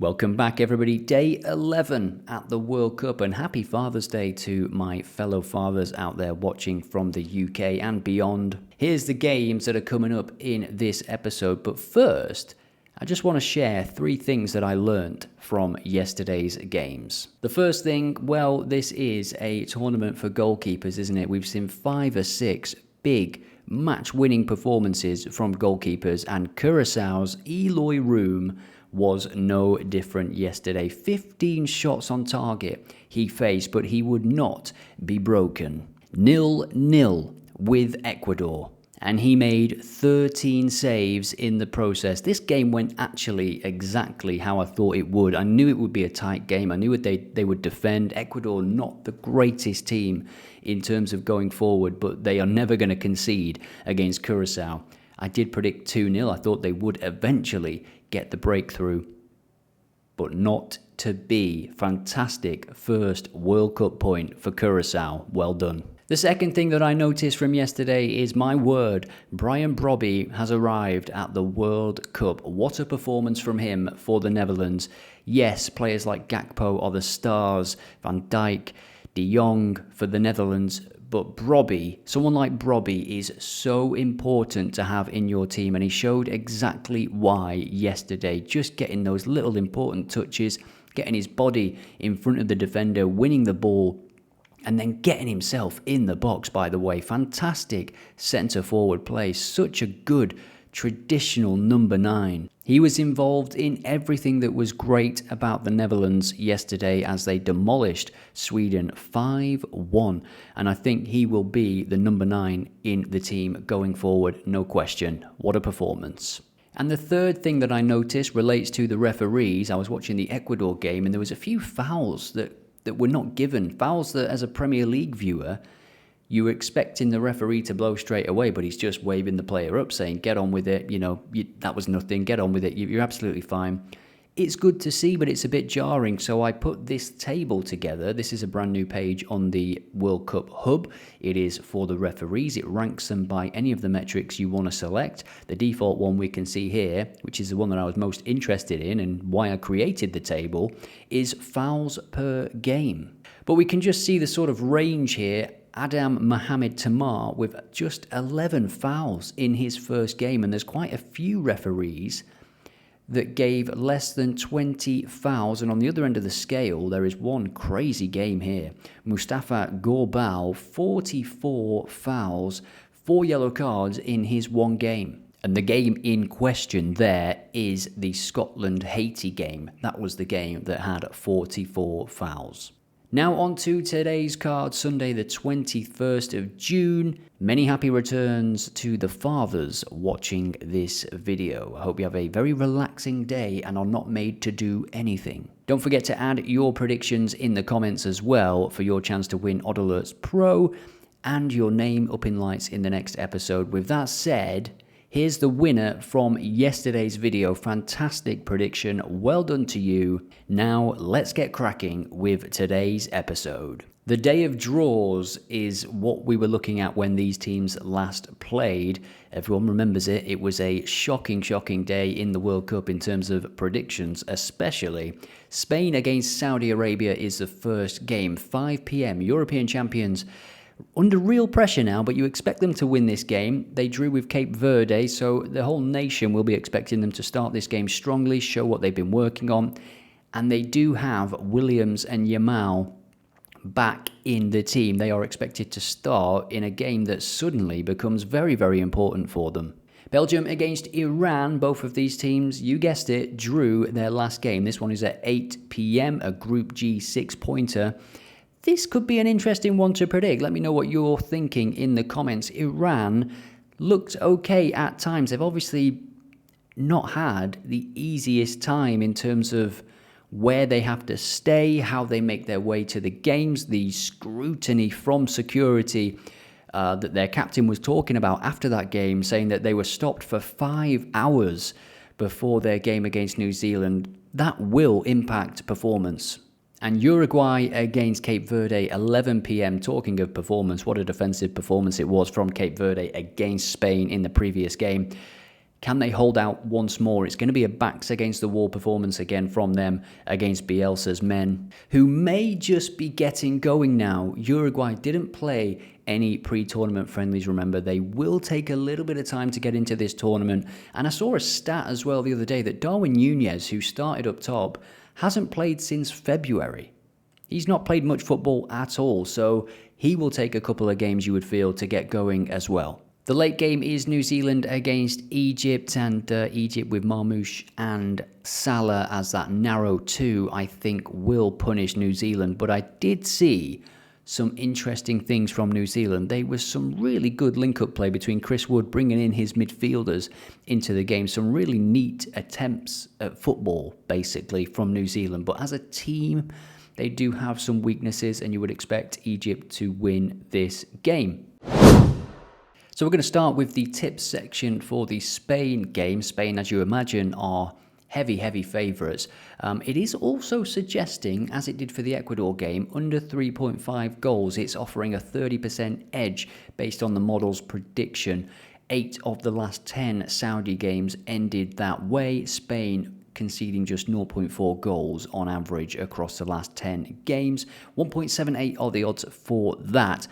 Welcome back, everybody. Day 11 at the World Cup, and happy Father's Day to my fellow fathers out there watching from the UK and beyond. Here's the games that are coming up in this episode, but first, I just want to share 3 things that I learned from yesterday's games. The first thing, well, this is a tournament for goalkeepers, isn't it? We've seen 5 or 6 big match-winning performances from goalkeepers, and Curaçao's Eloy Room was no different yesterday. 15 shots on target he faced, but he would not be broken. 0-0 with Ecuador, and he made 13 saves in the process. This game went actually exactly how I thought it would. I knew it would be a tight game. I knew they would defend. Ecuador, not the greatest team in terms of going forward, but they are never going to concede against Curaçao. I did predict 2-0. I thought they would eventually get the breakthrough, but not to be. Fantastic first World Cup point for Curaçao. Well done. The second thing that I noticed from yesterday is, my word, Brian Brobby has arrived at the World Cup. What a performance from him for the Netherlands. Yes, players like Gakpo are the stars, Van Dijk, De Jong for the Netherlands, but Brobby, someone like Brobby, is so important to have in your team, and he showed exactly why yesterday. Just getting those little important touches, getting his body in front of the defender, winning the ball, and then getting himself in the box, by the way. Fantastic centre-forward play. Such a good traditional number 9. He was involved in everything that was great about the Netherlands yesterday as they demolished Sweden 5-1. And I think he will be the number 9 in the team going forward, no question. What a performance. And the third thing that I noticed relates to the referees. I was watching the Ecuador game, and there was a few fouls that were not given. Fouls that, as a Premier League viewer, you were expecting the referee to blow straight away, but he's just waving the player up, saying, get on with it, that was nothing, get on with it, you're absolutely fine. It's good to see, but it's a bit jarring, so I put this table together. This is a brand new page on the World Cup Hub. It is for the referees. It ranks them by any of the metrics you want to select. The default one we can see here, which is the one that I was most interested in and why I created the table, is fouls per game. But we can just see the sort of range here. Adam Mohamed Tamar with just 11 fouls in his first game, and there's quite a few referees that gave less than 20 fouls. And on the other end of the scale, there is one crazy game here. Mustafa Gorbal, 44 fouls, 4 yellow cards in his one game. And the game in question there is the Scotland-Haiti game. That was the game that had 44 fouls. Now on to today's card, Sunday the 21st of June. Many happy returns to the fathers watching this video. I hope you have a very relaxing day and are not made to do anything. Don't forget to add your predictions in the comments as well for your chance to win OddAlerts Pro and your name up in lights in the next episode. With that said, here's the winner from yesterday's video. Fantastic prediction. Well done to you. Now, let's get cracking with today's episode. The day of draws is what we were looking at when these teams last played. Everyone remembers it. It was a shocking day in the World Cup in terms of predictions, especially. Spain against Saudi Arabia is the first game, 5 p.m. European champions under real pressure now, but you expect them to win this game. They drew with Cape Verde, so the whole nation will be expecting them to start this game strongly, show what they've been working on. And they do have Williams and Yamal back in the team. They are expected to start in a game that suddenly becomes very, very important for them. Belgium against Iran, both of these teams, you guessed it, drew their last game. This one is at 8 p.m, a Group G 6-pointer. This could be an interesting one to predict. Let me know what you're thinking in the comments. Iran looked okay at times. They've obviously not had the easiest time in terms of where they have to stay, how they make their way to the games, the scrutiny from security that their captain was talking about after that game, saying that they were stopped for 5 hours before their game against New Zealand. That will impact performance. And Uruguay against Cape Verde, 11 p.m. Talking of performance, what a defensive performance it was from Cape Verde against Spain in the previous game. Can they hold out once more? It's going to be a backs against the wall performance again from them against Bielsa's men, who may just be getting going now. Uruguay didn't play any pre-tournament friendlies, remember. They will take a little bit of time to get into this tournament. And I saw a stat as well the other day that Darwin Núñez, who started up top, hasn't played since February. He's not played much football at all, so he will take a couple of games, you would feel, to get going as well. The late game is New Zealand against Egypt, and Egypt with Marmoush and Salah as that narrow two, I think will punish New Zealand. But I did see some interesting things from New Zealand. There was some really good link-up play between Chris Wood bringing in his midfielders into the game. Some really neat attempts at football, basically, from New Zealand. But as a team, they do have some weaknesses, and you would expect Egypt to win this game. So we're going to start with the tips section for the Spain game. Spain, as you imagine, are heavy favourites. It is also suggesting, as it did for the Ecuador game, under 3.5 goals. It's offering a 30% edge based on the model's prediction. 8 of the last 10 Saudi games ended that way. Spain conceding just 0.4 goals on average across the last 10 games. 1.78 are the odds for that.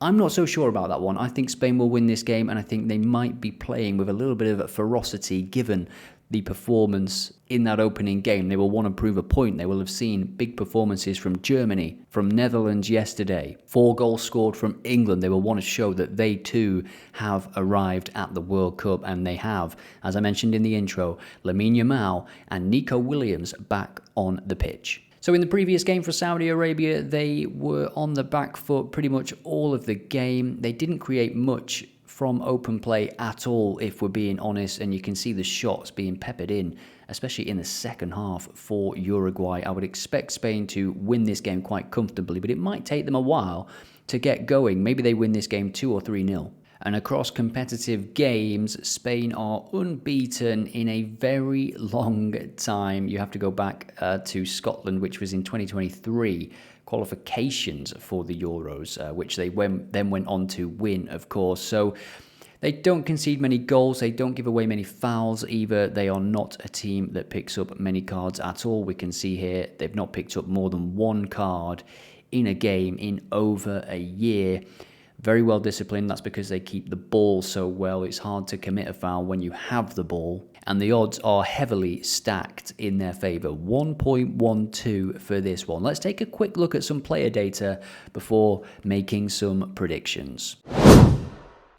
I'm not so sure about that one. I think Spain will win this game, and I think they might be playing with a little bit of ferocity given the performance in that opening game. They will want to prove a point. They will have seen big performances from Germany, from Netherlands yesterday, 4 goals scored from England. They will want to show that they too have arrived at the World Cup, and they have. As I mentioned in the intro, Lamine Yamal and Nico Williams back on the pitch. So in the previous game for Saudi Arabia, they were on the back foot pretty much all of the game. They didn't create much from open play at all, if we're being honest, and you can see the shots being peppered in, especially in the second half for Uruguay. I would expect Spain to win this game quite comfortably, but it might take them a while to get going. Maybe they win this game 2 or 3-0. And across competitive games, Spain are unbeaten in a very long time. You have to go back to Scotland, which was in 2023, qualifications for the Euros, which they then went on to win, of course. So they don't concede many goals. They don't give away many fouls either. They are not a team that picks up many cards at all. We can see here they've not picked up more than 1 card in a game in over a year. Very well disciplined. That's because they keep the ball so well. It's hard to commit a foul when you have the ball. And the odds are heavily stacked in their favour. 1.12 for this one. Let's take a quick look at some player data before making some predictions.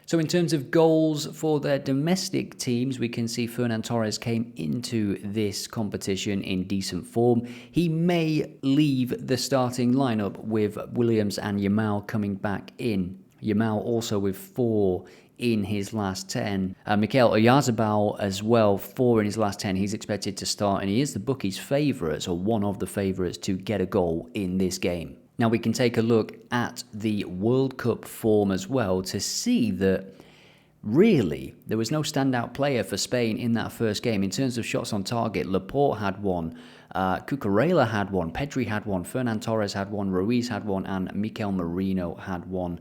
So in terms of goals for their domestic teams, we can see Ferran Torres came into this competition in decent form. He may leave the starting lineup with Williams and Yamal coming back in. Yamal also with 4 in his last 10. Mikel Oyarzabal as well, 4 in his last 10. He's expected to start, and he is the bookies' favourites, or one of the favourites, to get a goal in this game. Now we can take a look at the World Cup form as well to see that really there was no standout player for Spain in that first game. In terms of shots on target, Laporte had 1, Cucurella had 1, Pedri had 1, Ferran Torres had 1, Ruiz had 1, and Mikel Merino had 1.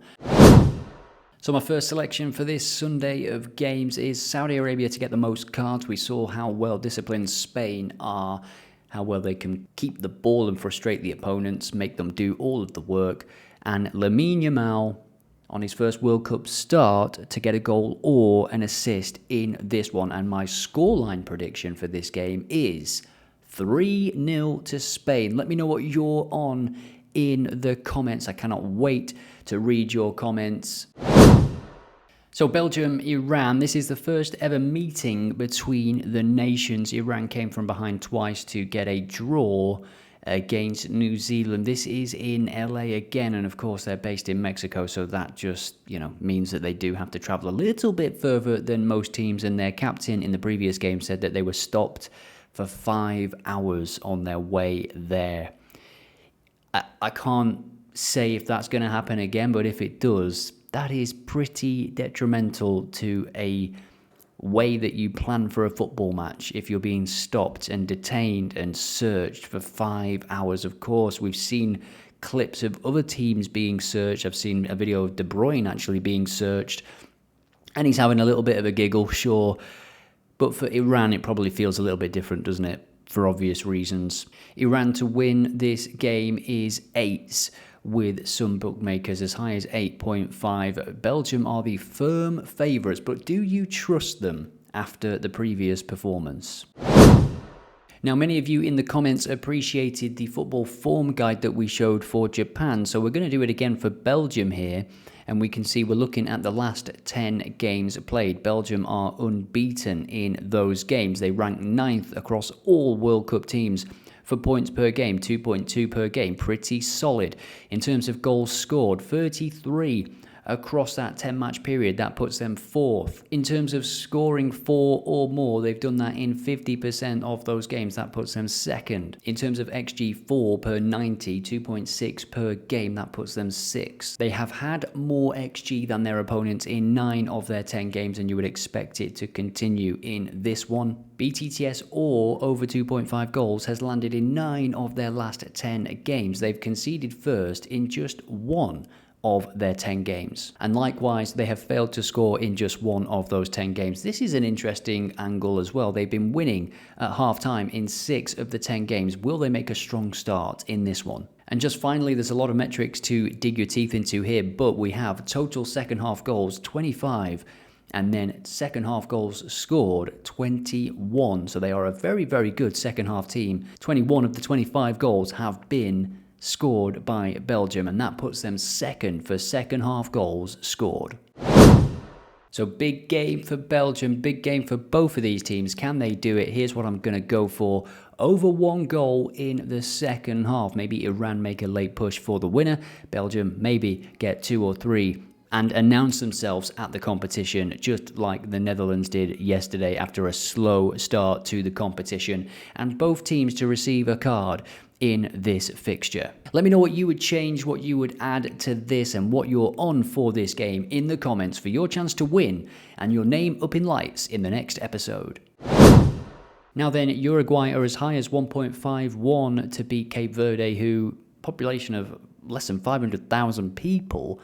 So my first selection for this Sunday of games is Saudi Arabia to get the most cards. We saw how well disciplined Spain are, how well they can keep the ball and frustrate the opponents, make them do all of the work. And Lamine Yamal on his first World Cup start to get a goal or an assist in this one. And my scoreline prediction for this game is 3-0 to Spain. Let me know what you're on in the comments. I cannot wait to read your comments. So Belgium-Iran, this is the first ever meeting between the nations. Iran came from behind twice to get a draw against New Zealand. This is in LA again, and of course they're based in Mexico, so that just, means that they do have to travel a little bit further than most teams, and their captain in the previous game said that they were stopped for 5 hours on their way there. I can't say if that's going to happen again, but if it does, that is pretty detrimental to a way that you plan for a football match if you're being stopped and detained and searched for 5 hours. Of course, we've seen clips of other teams being searched. I've seen a video of De Bruyne actually being searched, and he's having a little bit of a giggle, sure. But for Iran, it probably feels a little bit different, doesn't it? For obvious reasons. Iran to win this game is 8, with some bookmakers as high as 8.5. Belgium are the firm favourites, but do you trust them after the previous performance? Now, many of you in the comments appreciated the football form guide that we showed for Japan, so we're going to do it again for Belgium here, and we can see we're looking at the last 10 games played. Belgium are unbeaten in those games. They rank 9th across all World Cup teams for points per game, 2.2 per game, pretty solid. In terms of goals scored, 33 across that 10-match period. That puts them 4th. In terms of scoring 4 or more, they've done that in 50% of those games. That puts them 2nd. In terms of XG4 per 90, 2.6 per game. That puts them 6th. They have had more XG than their opponents in 9 of their 10 games, and you would expect it to continue in this one. BTTS or over 2.5 goals has landed in 9 of their last 10 games. They've conceded first in just 1 of their 10 games. And likewise, they have failed to score in just 1 of those 10 games. This is an interesting angle as well. They've been winning at half-time in 6 of the 10 games. Will they make a strong start in this one? And just finally, there's a lot of metrics to dig your teeth into here, but we have total second half goals, 25, and then second half goals scored, 21. So they are a very, very good second half team. 21 of the 25 goals have been scored by Belgium, and that puts them 2nd for second half goals scored. So big game for Belgium, big game for both of these teams. Can they do it? Here's what I'm going to go for. Over 1 goal in the second half. Maybe Iran make a late push for the winner. Belgium maybe get 2 or 3 and announce themselves at the competition, just like the Netherlands did yesterday after a slow start to the competition. And both teams to receive a card in this fixture. Let me know what you would change, what you would add to this, and what you're on for this game in the comments for your chance to win and your name up in lights in the next episode. Now then, Uruguay are as high as 1.51 to beat Cape Verde, who, population of less than 500,000 people,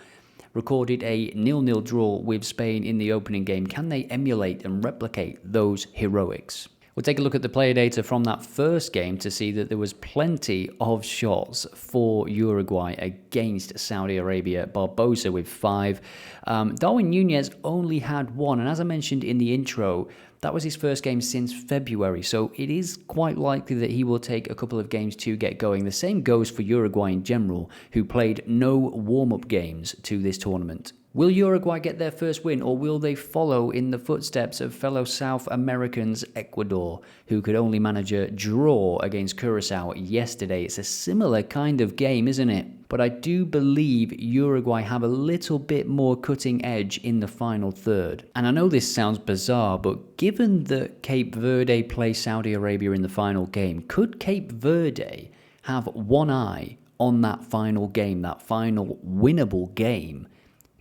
recorded a 0-0 draw with Spain in the opening game. Can they emulate and replicate those heroics? We'll take a look at the player data from that first game to see that there was plenty of shots for Uruguay against Saudi Arabia. Barbosa with 5. Darwin Núñez only had 1. And as I mentioned in the intro, that was his first game since February. So it is quite likely that he will take a couple of games to get going. The same goes for Uruguay in general, who played no warm-up games to this tournament. Will Uruguay get their first win, or will they follow in the footsteps of fellow South Americans Ecuador, who could only manage a draw against Curacao yesterday? It's a similar kind of game, isn't it? But I do believe Uruguay have a little bit more cutting edge in the final third. And I know this sounds bizarre, but given that Cape Verde play Saudi Arabia in the final game, could Cape Verde have one eye on that final game, that final winnable game,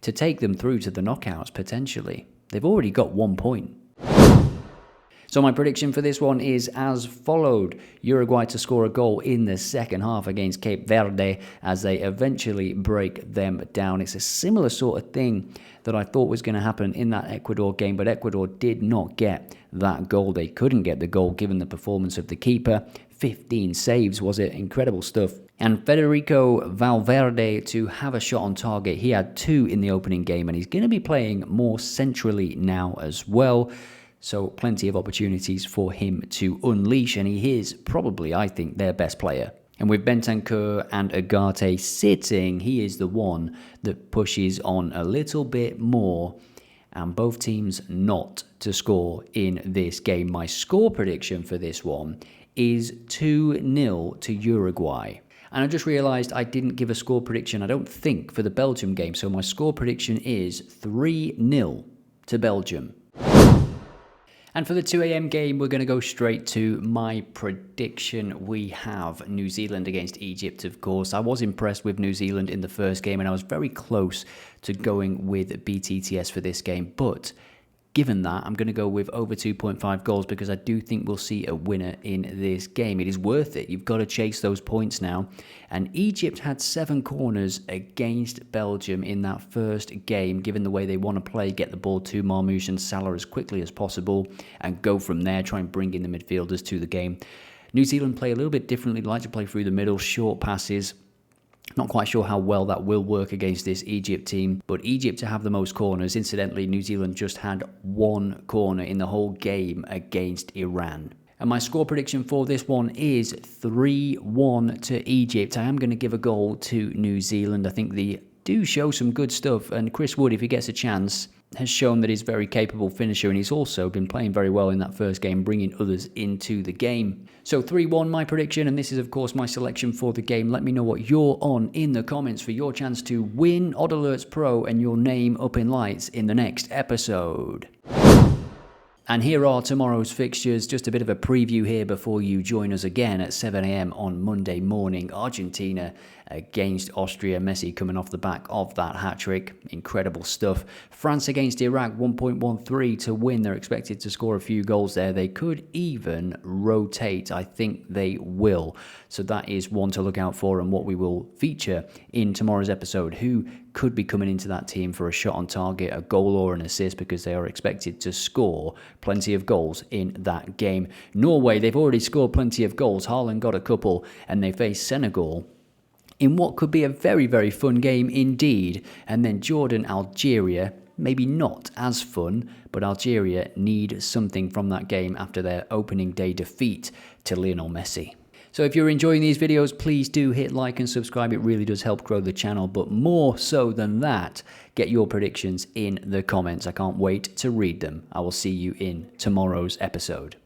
to take them through to the knockouts potentially? They've already got 1 point. So my prediction for this one is as followed. Uruguay to score a goal in the second half against Cape Verde as they eventually break them down. It's a similar sort of thing that I thought was going to happen in that Ecuador game, but Ecuador did not get that goal. They couldn't get the goal given the performance of the keeper. 15 saves, was it? Incredible stuff. And Federico Valverde to have a shot on target. He had 2 in the opening game, and he's going to be playing more centrally now as well. So plenty of opportunities for him to unleash, and he is probably, I think, their best player. And with Bentancur and Agate sitting, he is the one that pushes on a little bit more, and both teams not to score in this game. My score prediction for this one is 2-0 to Uruguay. And I just realised I didn't give a score prediction, I don't think, for the Belgium game. So my score prediction is 3-0 to Belgium. And for the 2 a.m. game, we're going to go straight to my prediction. We have New Zealand against Egypt, of course. I was impressed with New Zealand in the first game, and I was very close to going with BTTS for this game. But given that, I'm going to go with over 2.5 goals because I do think we'll see a winner in this game. It is worth it. You've got to chase those points now. And Egypt had 7 corners against Belgium in that first game, given the way they want to play, get the ball to Marmoush and Salah as quickly as possible and go from there, try and bring in the midfielders to the game. New Zealand play a little bit differently, like to play through the middle, short passes. Not quite sure how well that will work against this Egypt team, but Egypt to have the most corners. Incidentally, New Zealand just had 1 corner in the whole game against Iran. And my score prediction for this one is 3-1 to Egypt. I am going to give a goal to New Zealand. I think they do show some good stuff, and Chris Wood, if he gets a chance, has shown that he's a very capable finisher, and he's also been playing very well in that first game, bringing others into the game. So 3-1 my prediction, and this is of course my selection for the game. Let me know what you're on in the comments for your chance to win OddAlerts Pro and your name up in lights in the next episode. And here are tomorrow's fixtures, just a bit of a preview here before you join us again at 7 AM on Monday morning. Argentina against Austria, Messi coming off the back of that hat-trick, incredible stuff. France against Iraq, 1.13 to win. They're expected to score a few goals there. They could even rotate. I think they will. So that is one to look out for and what we will feature in tomorrow's episode. Who could be coming into that team for a shot on target, a goal or an assist, because they are expected to score plenty of goals in that game. Norway, they've already scored plenty of goals. Haaland got a couple, and they face Senegal in what could be a very, very fun game indeed. And then Jordan, Algeria, maybe not as fun, but Algeria need something from that game after their opening day defeat to Lionel Messi. So if you're enjoying these videos, please do hit like and subscribe. It really does help grow the channel. But more so than that, get your predictions in the comments. I can't wait to read them. I will see you in tomorrow's episode.